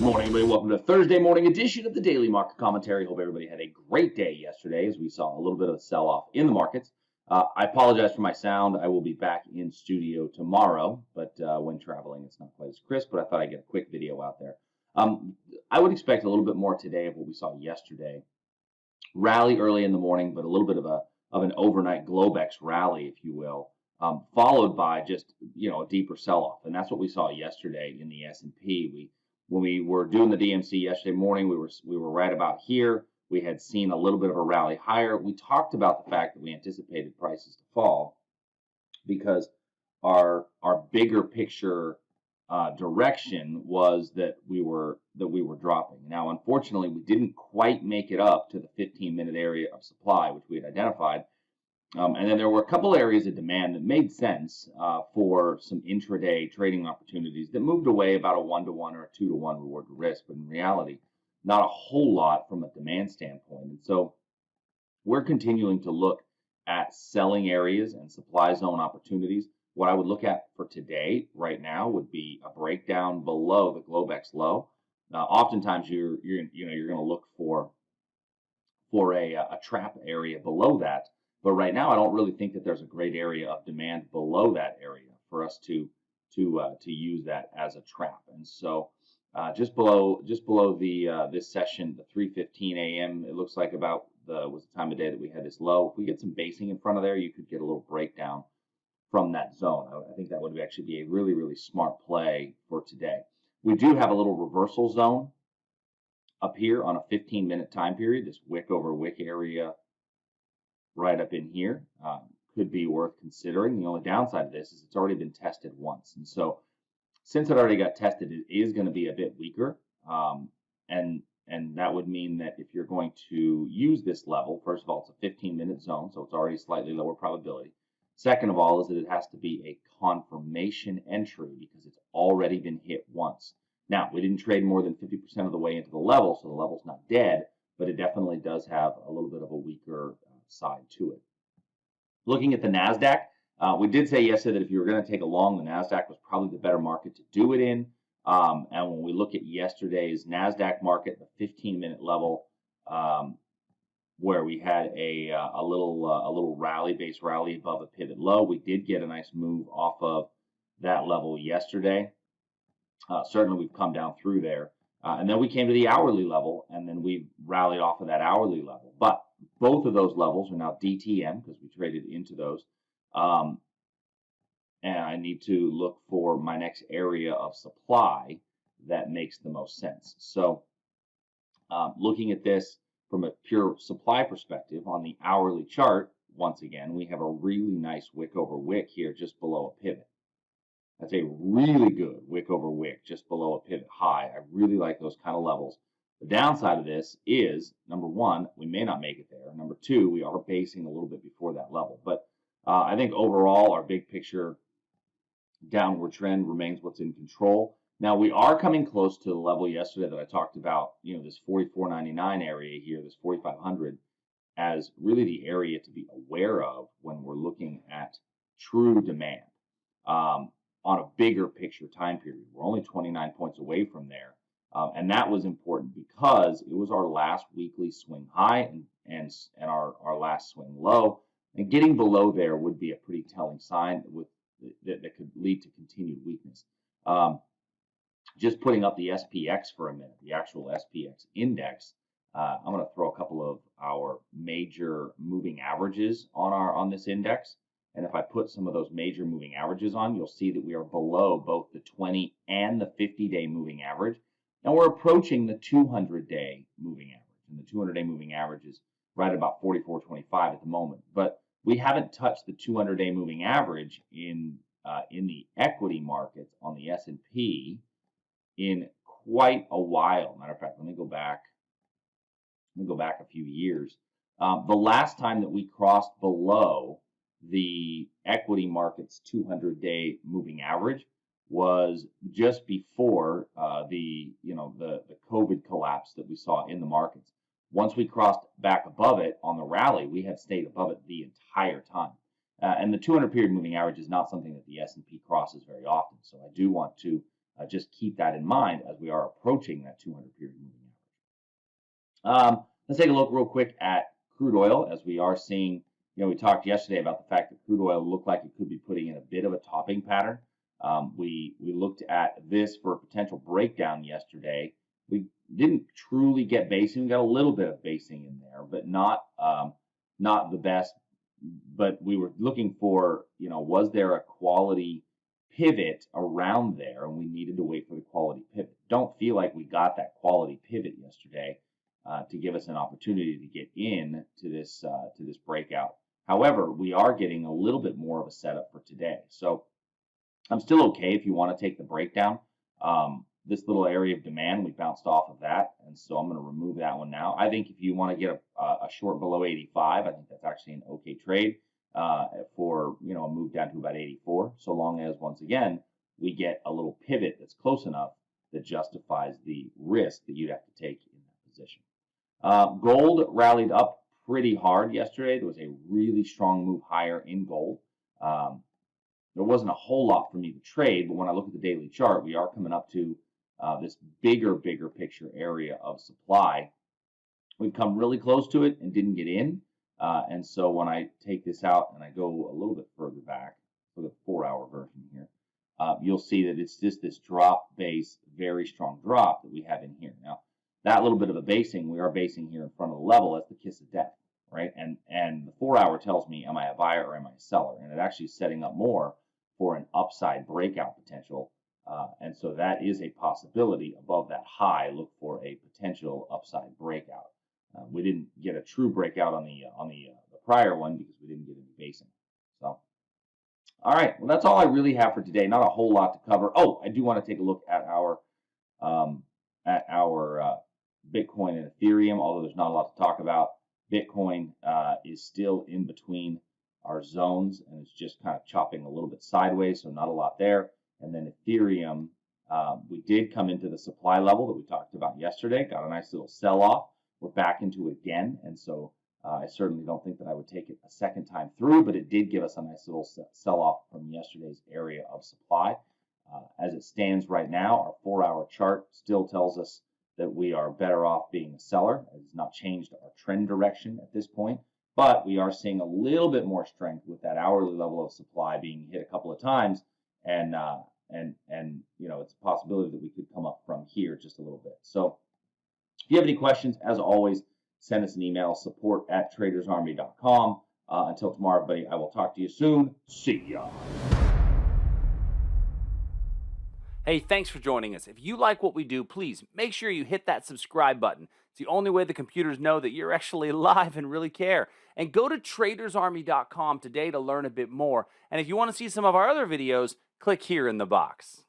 morning, everybody. Welcome to the Thursday morning edition of the Daily Market Commentary. Hope everybody had a great day yesterday as we saw a little bit of a sell-off in the markets. I apologize for my sound. I will be back in studio tomorrow, but when traveling, it's not quite as crisp, but I thought I'd get a quick video out there. I would expect a little bit more today of what we saw yesterday. Rally early in the morning, but a little bit of an overnight Globex rally, if you will, followed by just a deeper sell-off, and that's what we saw yesterday in the S&P. When we were doing the DMC yesterday morning, we were right about here. We had seen a little bit of a rally higher. We talked about the fact that we anticipated prices to fall because our bigger picture direction was that we were dropping. Now, unfortunately, we didn't quite make it up to the 15-minute area of supply, which we had identified. And then there were a couple areas of demand that made sense for some intraday trading opportunities that moved away about a 1-to-1 or a 2-to-1 reward to risk, but in reality, not a whole lot from a demand standpoint. And so we're continuing to look at selling areas and supply zone opportunities. What I would look at for today, right now, would be a breakdown below the Globex low. Now, oftentimes you're going to look for a trap area below that. But right now, I don't really think that there's a great area of demand below that area for us to use that as a trap. And so, just below the this session, the 3:15 a.m. It looks like was the time of day that we had this low. If we get some basing in front of there, you could get a little breakdown from that zone. I think that would actually be a really, really smart play for today. We do have a little reversal zone up here on a 15-minute time period. This wick over wick area right up in here could be worth considering. The only downside of this is it's already been tested once. And so since it already got tested, it is going to be a bit weaker. And that would mean that if you're going to use this level, first of all, it's a 15-minute zone, so it's already slightly lower probability. Second of all is that it has to be a confirmation entry because it's already been hit once. Now, we didn't trade more than 50% of the way into the level, so the level's not dead, but it definitely does have a little bit of a weaker side to it. Looking at the NASDAQ, we did say yesterday that if you were going to take a long, the NASDAQ was probably the better market to do it in. And when we look at yesterday's NASDAQ market, the 15-minute level, where we had a little base rally above a pivot low, we did get a nice move off of that level yesterday. Certainly, we've come down through there. And then we came to the hourly level, and then we rallied off of that hourly level. But both of those levels are now DTM because we traded into those. And I need to look for my next area of supply that makes the most sense. So looking at this from a pure supply perspective on the hourly chart, once again, we have a really nice wick over wick here just below a pivot. That's a really good wick over wick just below a pivot high. I really like those kind of levels. The downside of this is, number one, we may not make it there. Number two, we are basing a little bit before that level. But I think overall, our big picture downward trend remains what's in control. Now, we are coming close to the level yesterday that I talked about, this 44.99 area here, this 4,500, as really the area to be aware of when we're looking at true demand on a bigger picture time period. We're only 29 points away from there. And that was important because it was our last weekly swing high and our last swing low. And getting below there would be a pretty telling sign that could lead to continued weakness. Just putting up the SPX for a minute, the actual SPX index. I'm going to throw a couple of our major moving averages on this index. And if I put some of those major moving averages on, you'll see that we are below both the 20 and the 50-day moving average. And we're approaching the 200-day moving average. And the 200-day moving average is right about 44.25 at the moment. But we haven't touched the 200-day moving average in the equity markets on the S&P in quite a while. Matter of fact, let me go back a few years. The last time that we crossed below the equity market's 200-day moving average was just before the COVID collapse that we saw in the markets. Once we crossed back above it on the rally, we have stayed above it the entire time. And the 200 period moving average is not something that the S&P crosses very often. So I do want to just keep that in mind as we are approaching that 200 period moving average. Let's take a look real quick at crude oil, as we are seeing, we talked yesterday about the fact that crude oil looked like it could be putting in a bit of a topping pattern. We looked at this for a potential breakdown yesterday. We didn't truly get basing. We got a little bit of basing in there, but not the best. But we were looking for, was there a quality pivot around there, and we needed to wait for the quality pivot. Don't feel like we got that quality pivot yesterday to give us an opportunity to get in to this breakout. However, we are getting a little bit more of a setup for today. So I'm still okay if you want to take the breakdown. This little area of demand, we bounced off of that, and so I'm going to remove that one now. I think if you want to get a short below 85, I think that's actually an okay trade for a move down to about 84, so long as, once again, we get a little pivot that's close enough that justifies the risk that you'd have to take in that position. Gold rallied up pretty hard yesterday. There was a really strong move higher in gold. There wasn't a whole lot for me to trade, but when I look at the daily chart, we are coming up to this bigger picture area of supply. We've come really close to it and didn't get in. And so when I take this out and I go a little bit further back for the 4-hour version here, you'll see that it's just this drop base, very strong drop that we have in here. Now, that little bit of a basing, we are basing here in front of the level. That's the kiss of death, right? And the 4-hour tells me, am I a buyer or am I a seller? And it actually is setting up more for an upside breakout potential. And so that is a possibility. Above that high, look for a potential upside breakout. We didn't get a true breakout on the prior one because we didn't get any basing. So, all right, well, that's all I really have for today. Not a whole lot to cover. Oh, I do want to take a look at our Bitcoin and Ethereum. Although there's not a lot to talk about, Bitcoin is still in between our zones, and it's just kind of chopping a little bit sideways, so not a lot there. And then Ethereum, we did come into the supply level that we talked about yesterday, got a nice little sell-off. We're back into it again, and so I certainly don't think that I would take it a second time through, but it did give us a nice little sell-off from yesterday's area of supply. As it stands right now, our 4-hour chart still tells us that we are better off being a seller. It has not changed our trend direction at this point, but we are seeing a little bit more strength with that hourly level of supply being hit a couple of times, and it's a possibility that we could come up from here just a little bit. So if you have any questions, as always, send us an email, support@tradersarmy.com. Until tomorrow, everybody, I will talk to you soon. See ya. Hey, thanks for joining us. If you like what we do, please make sure you hit that subscribe button. It's the only way the computers know that you're actually alive and really care. And go to tradersarmy.com today to learn a bit more. And if you want to see some of our other videos, click here in the box.